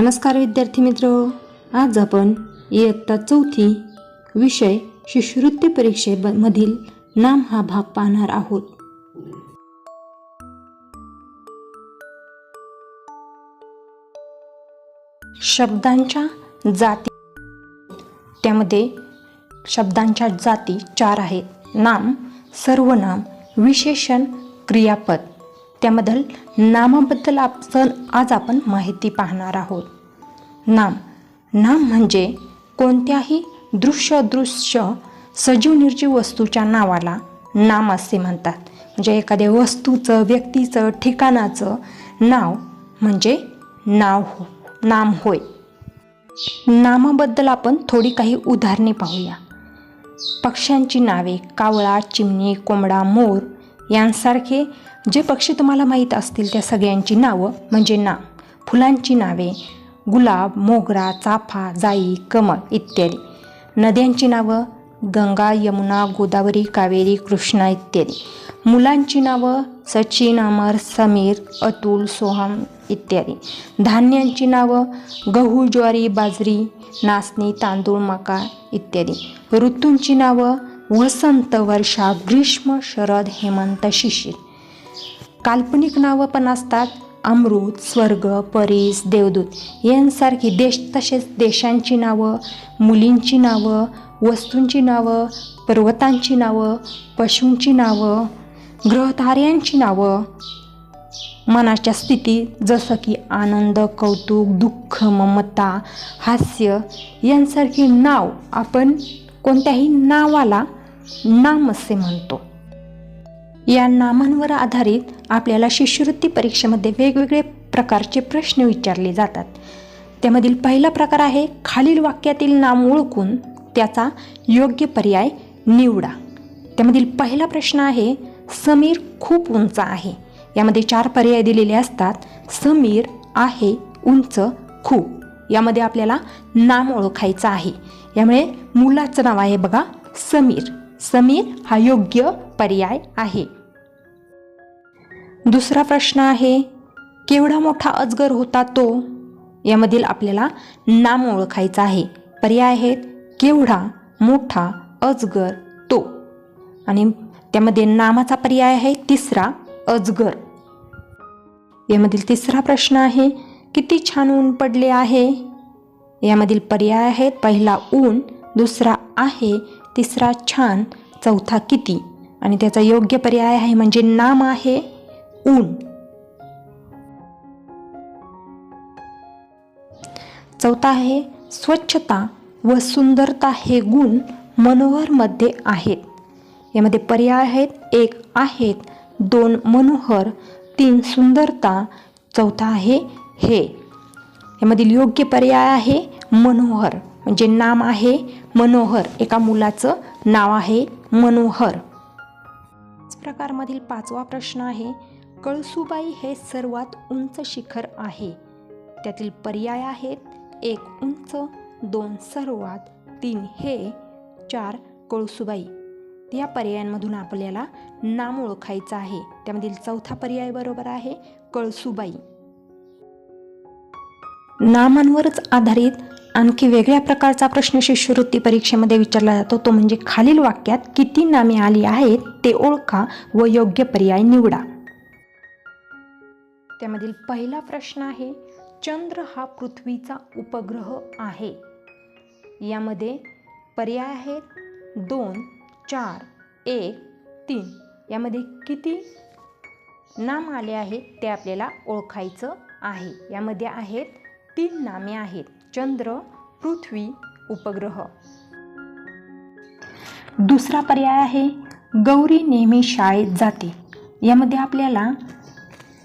नमस्कार विद्यार्थी मित्र, आज आपण इयत्ता चौथी विषय शिष्यवृत्ती परीक्षेमधील नाम हा भाग पाहणार आहोत. शब्दांच्या जाती, त्यामध्ये शब्दांच्या जाती 4 आहेत. नाम, सर्वनाम, विशेषण, क्रियापद. त्यामधील नामाबद्दल आज आपण माहिती पाहणार आहोत. नाम म्हणजे कोणत्याही दृश्य अदृश्य सजीव निर्जीव वस्तूच्या नावाला नाम असे म्हणतात. म्हणजे एखाद्या वस्तूचं, व्यक्तीचं, ठिकाणाचं नाव म्हणजे नाम होय. नामाबद्दल आपण थोडी काही उदाहरणे पाहूया. पक्ष्यांची नावे: कावळा, चिमणी, कोंबडा, मोर यांसारखे जे पक्षी तुम्हाला माहीत असतील त्या सगळ्यांची नावं म्हणजे नाम. फुलांची नावे: गुलाब, मोगरा, चाफा, जाई, कमळ इत्यादी. नद्यांची नावं: गंगा, यमुना, गोदावरी, कावेरी, कृष्णा इत्यादी. मुलांची नावं: सचिन, अमर, समीर, अतुल, सोहम इत्यादी. धान्यांची नावं: गहू, ज्वारी, बाजरी, नाचणी, तांदूळ, मका इत्यादी. ऋतूंची नावं: वसंत, वर्षा, ग्रीष्म, शरद, हेमंत, शिशिर. काल्पनिक नावं पण असतात: अमृत, स्वर्ग, परीस, देवदूत यांसारखी. तसेच देशांची नावं, मुलींची नावं, वस्तूंची नावं, पर्वतांची नावं, पशूंची नावं, ग्रहताऱ्यांची नावं, मनाच्या स्थिती जसं की आनंद, कौतुक, दुःख, ममता, हास्य यांसारखी नाव आपण कोणत्याही नावाला नाम असे म्हणतो. या नामांवर आधारित आपल्याला शिष्यवृत्ती परीक्षेमध्ये वेगवेगळे प्रकारचे प्रश्न विचारले जातात. त्यामधील पहिला प्रकार आहे खालील वाक्यातील नाम ओळखून त्याचा योग्य पर्याय निवडा. त्यामधील पहिला प्रश्न आहे समीर खूप उंच आहे. यामध्ये 4 पर्याय दिलेले असतात. समीर, आहे, उंच, खूप. यामध्ये आपल्याला नाम ओळखायचं आहे. यामुळे मुलाचं नाव आहे बघा समीर. समीर हा योग्य पर्याय आहे. दुसरा प्रश्न आहे केवढा मोठा अजगर होता तो. यामधील आपल्याला नाम ओळखायचं आहे. पर्याय आहेत केवढा, मोठा, अजगर, तो. आणि त्यामध्ये नामाचा पर्याय आहे तिसरा अजगर. यामधील तिसरा प्रश्न आहे किती छान ऊन पडले आहे. यामधील पर्याय आहेत पहिला ऊन, दुसरा आहे, तिसरा छान, चौथा किती. आणि त्याचा योग्य पर्याय आहे म्हणजे नाम आहे ऊन. चौथा आहे स्वच्छता व सुंदरता हे गुण मनोहर मध्ये आहेत. यामध्ये पर्याय आहेत 1 आहेत, 2 मनोहर, 3 सुंदरता, चौथा आहे हे. यामधील योग्य पर्याय आहे मनोहर. म्हणजे नाम आहे मनोहर. एका मुलाचं नाव आहे मनोहर. प्रकारमधील 5वा प्रश्न आहे कळसुबाई हे सर्वात उंच शिखर आहे. त्यातील पर्याय आहेत 1 उंच, 2 सर्वात, 3 हे, 4 कळसुबाई. या पर्यायांमधून आपल्याला नाम ओळखायचं आहे. त्यामधील चौथा पर्याय बरोबर आहे कळसुबाई. नामांवरच आधारित आणखी वेगळ्या प्रकारचा प्रश्न शिष्यवृत्ती परीक्षेमध्ये विचारला जातो. तो म्हणजे खालील वाक्यात किती नामे आली आहेत ते ओळखा व योग्य पर्याय निवडा. त्यामधील पहिला प्रश्न आहे चंद्र हा पृथ्वीचा उपग्रह आहे. यामध्ये पर्याय आहेत 2, 4, 1, 3. यामध्ये किती नाम आले आहेत ते आपल्याला ओळखायचं आहे. यामध्ये आहेत 3 नामे आहेत: चंद्र, पृथ्वी, उपग्रह. दुसरा पर्याय आहे गौरी नेहमी शाळेत जाते. यामध्ये आपल्याला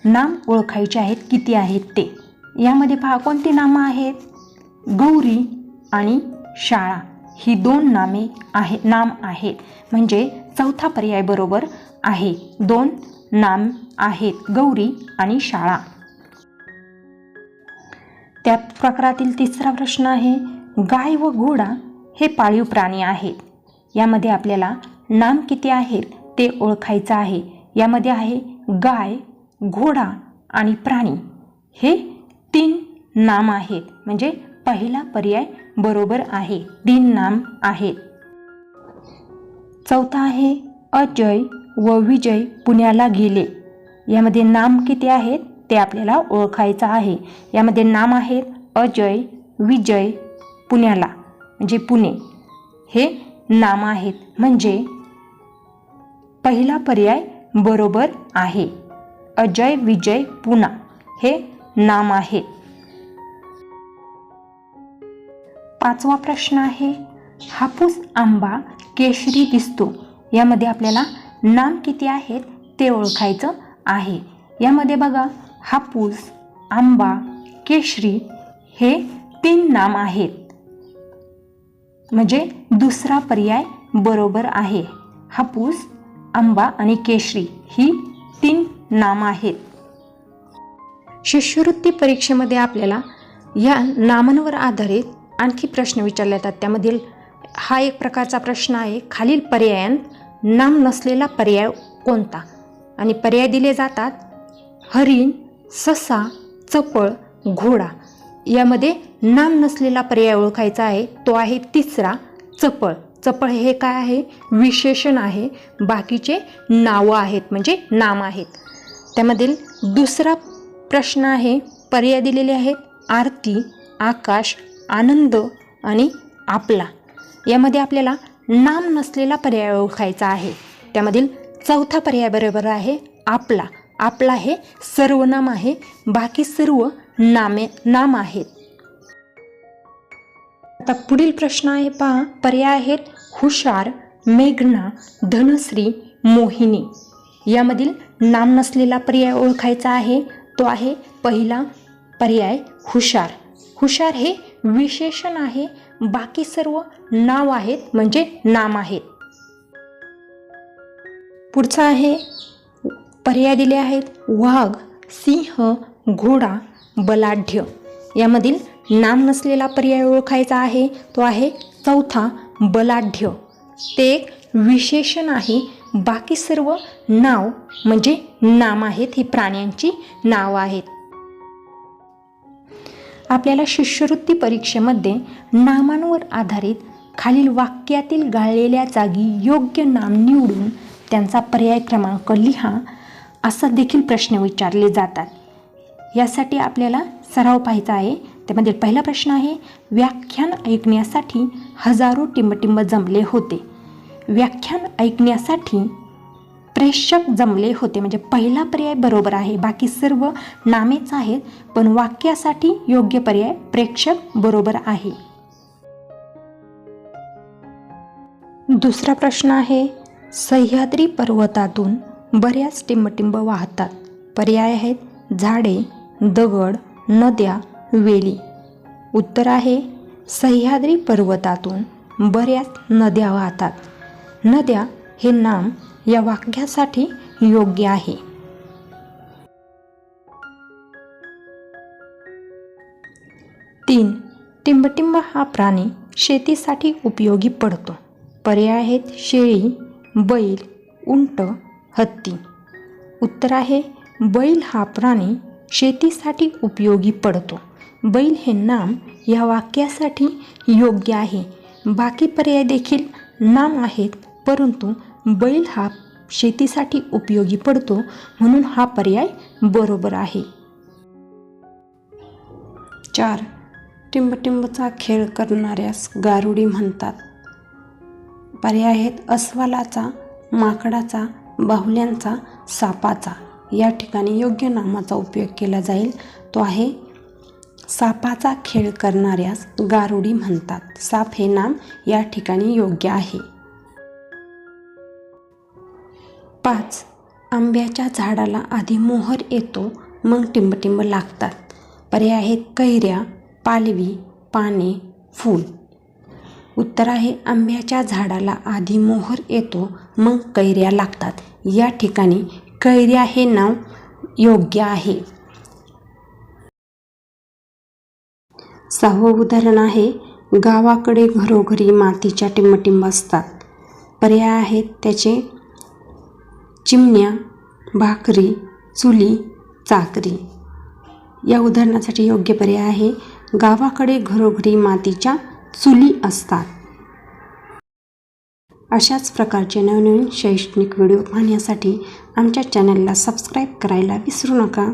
नाम ओळखायचे आहेत किती आहेत ते. यामध्ये पहा कोणती नामं आहेत. गौरी आणि शाळा ही 2 नाम आहेत. म्हणजे चौथा पर्याय बरोबर आहे. 2 नाम आहेत गौरी आणि शाळा. त्या प्रकारातील तिसरा प्रश्न आहे गाय व घोडा हे पाळीव प्राणी आहेत. यामध्ये आपल्याला नाम किती आहेत ते ओळखायचं आहे. यामध्ये आहे गाय, घोडा आणि प्राणी हे 3 नाम आहेत, म्हणजे पहिला पर्याय बरोबर आहे. 3 नाम आहेत. चौथा आहे अजय व विजय पुण्याला गेले. यामध्ये नाम किती आहेत ते आपल्याला ओळखायचं आहे. यामध्ये नाम आहेत अजय, विजय, पुण्याला म्हणजे पुणे हे नाम आहेत, म्हणजे पहिला पर्याय बरोबर आहे. अजय, विजय, पुणा हे नाम आहेत. पाचवा प्रश्न आहे हापूस आंबा केशरी दिसतो. यामध्ये आपल्याला नाम किती आहेत ते ओळखायचं आहे. यामध्ये बघा हापूस, आंबा, केशरी हे 3 नाम आहेत, म्हणजे दुसरा पर्याय बरोबर आहे. हापूस, आंबा आणि केशरी ही 3 नाम आहेत. शिष्यवृत्ती परीक्षेमध्ये आपल्याला या नामांवर आधारित आणखी प्रश्न विचारले जातात. त्यामधील हा एक प्रकारचा प्रश्न आहे, खालील पर्यायांत नाम नसलेला पर्याय कोणता? आणि पर्याय दिले जातात हरिण, ससा, चपळ, घोडा. यामध्ये नाम नसलेला पर्याय ओळखायचा आहे, तो आहे तिसरा चपळ. चपळ हे काय आहे? विशेषण आहे, बाकीचे नावं आहेत म्हणजे नाम आहेत. त्यामधील दुसरा प्रश्न आहे, पर्याय दिलेले आहेत आरती, आकाश, आनंद आणि आपला. यामध्ये आपल्याला नाम नसलेला पर्याय ओळखायचा आहे. त्यामधील चौथा पर्याय बरोबर आहे आपला. आपला हे सर्वनाम आहे, बाकी सर्व नाम आहेत. आता पुढील प्रश्न आहे पहा, पर्याय आहेत हुशार, मेघना, धनश्री, मोहिनी. यामधील नाम नसलेला पर्याय ओळखायचा आहे, तो आहे पहिला पर्याय हुशार. हुशार हे विशेषण आहे, बाकी सर्व नाव आहेत म्हणजे नाम आहेत. पुढचा आहे पर्याय दिले आहेत वाघ, सिंह, घोडा, बलाढ्य. यामधील नाम नसलेला पर्याय ओळखायचा आहे, तो आहे चौथा बलाढ्य. ते एक विशेषण आहे, बाकी सर्व नाव म्हणजे नाम आहेत, ही प्राण्यांची नावं आहेत. आपल्याला शिष्यवृत्ती परीक्षेमध्ये नामांवर आधारित खालील वाक्यातील गाळलेल्या जागी योग्य नाम निवडून त्यांचा पर्याय क्रमांक लिहा असा देखील प्रश्न विचारले जातात. यासाठी आपल्याला सराव पाहायचा आहे. त्यामध्ये पहिला प्रश्न आहे व्याख्यान ऐकण्यासाठी हजारो टिंबटिंब जमले होते. व्याख्यान ऐकण्यासाठी प्रेक्षक जमले होते, म्हणजे पहिला पर्याय बरोबर आहे, बाकी सर्व नामेच आहेत, पण वाक्यासाठी योग्य पर्याय प्रेक्षक बरोबर आहे. दुसरा प्रश्न आहे सह्याद्री पर्वतातून बऱ्याच टिंबटिंब वाहतात. पर्याय आहेत झाडे, दगड, नद्या, वेली. उत्तर आहे सह्याद्री पर्वतातून बऱ्याच नद्या वाहतात. नद्या हे नाम या वाक्यासाठी योग्य आहे. तीन, टिंबटिंब हा प्राणी शेतीसाठी उपयोगी पडतो. पर्याय आहेत शेळी, बैल, उंट, हत्ती. उत्तर आहे बैल हा प्राणी शेतीसाठी उपयोगी पडतो. बैल हे नाम या वाक्यासाठी योग्य आहे. बाकी पर्याय देखील नाम आहेत, परंतु बैल हा शेतीसाठी उपयोगी पडतो म्हणून हा पर्याय बरोबर आहे. 4. टिंबटिंबचा खेळ करणाऱ्यास गारुडी म्हणतात. पर्याय आहेत अस्वलाचा, माकडाचा, बाहुल्यांचा, सापाचा. या ठिकाणी योग्य नामाचा उपयोग केला जाईल, तो आहे सापाचा खेळ करणाऱ्यास गारुडी म्हणतात. साप हे नाम या ठिकाणी योग्य आहे. 5. आंब्याच्या झाडाला आधी मोहर येतो मग टिंबटिंब लागतात. पर्याय आहेत कैऱ्या, पालवी, पाने, फूल. उत्तर आहे आंब्याच्या झाडाला आधी मोहर येतो मग कैऱ्या लागतात. या ठिकाणी कैऱ्या हे नाव योग्य आहे. 6वं उदाहरण आहे गावाकडे घरोघरी मातीच्या टिंबटिंब असतात. पर्याय आहेत त्याचे चिमण्या, भाकरी, चुली, चाकरी. या उदाहरणासाठी योग्य पर्याय आहे गावाकडे घरोघरी मातीच्या चुली असतात. अशाच प्रकारचे नवनवीन शैक्षणिक व्हिडिओ पाहण्यासाठी आमच्या चॅनलला सबस्क्राईब करायला विसरू नका.